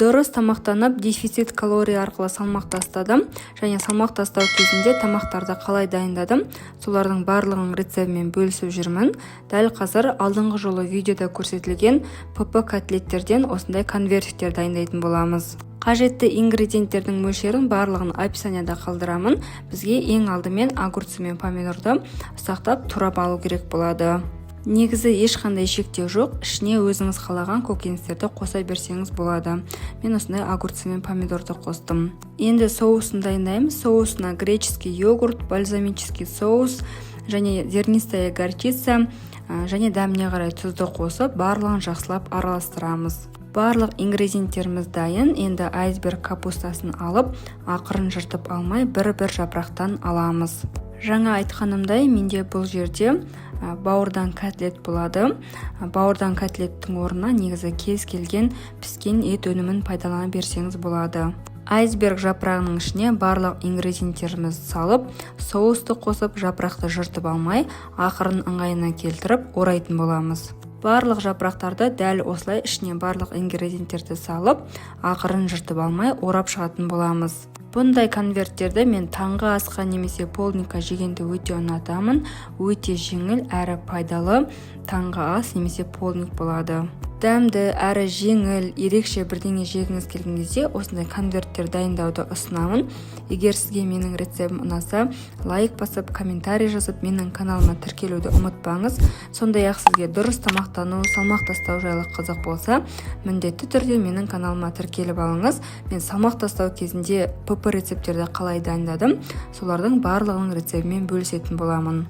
Дұрыс тамақтанып, дефицит калория арқылы салмақ тастадым, және салмақ тастау кезінде тамақтарды қалай дайындадым, солардың барлығын рецептімен бөлісіп жүрмін. Дәл қазір алдыңғы жолы видеода көрсетілген ПП котлеттерден осындай конвертиктер дайындайтын боламыз. Қажетті ингредиенттердің мөлшерін барлығын описанияда қалдырамын. Бізге ең алдымен огурцы мен помидорды ұсақтап турап алу керек болады. Негізі ешқандай шектеу жоқ, ішіне өзіңіз қалаған көкөністерді қоса берсеңіз болады. Мен осындай огурцы мен помидорды қостым. Енді соусын дайындаймыз. Соусына греческий йогурт, бальзамический соус және зернистая горчица және дәміне қарай тұзды қосып, барлығын жақсылап араластырамыз. Барлық ингредиенттеріміз дайын. Енді айсберг капустасын алып, ақырын жыртып алмай, бір-бір жапырақтан аламыз. Жаңа айтқанымдай, менде бұл жерде бауырдан котлет болады. Бауырдан котлеттің орнына негізі кез келген піскен ет өнімін пайдалана берсеңіз болады. Айсберг жапырағының ішіне барлық ингредиенттерімізді салып, соусты қосып, жапырақты жыртып алмай, ақырын ыңғайына келтіріп орайтын боламыз. Барлық жапырақтарды дәл осылай ішіне барлық ингредиенттерді салып, ақырын жыртып алмай, орап шығатын боламыз. Бұндай конверттерді мен таңғы асқа немесе полдникқа жегенді өте ұнатамын. Өте жеңіл әрі пайдалы таңғы ас немесе полдник болады. Дәмді әрі жеңіл, ерекше бірдеңе жегіңіз келген кезде осындай конверттер дайындауды ұсынамын. Егер сізге менің рецептім ұнаса, лайк басып, комментарий жазып, менің каналыма тіркелуді ұмытпаңыз. Сондай-ақ сізге дұрыс тамақтану, салмақ тастау жайлы қызық болса, міндетті түрде менің каналыма тіркеліп алыңыз. Мен салмақ тастау кезінде ПП рецепттерді қалай дайындадым, солардың барлығының рецептімен бөлісетін боламын.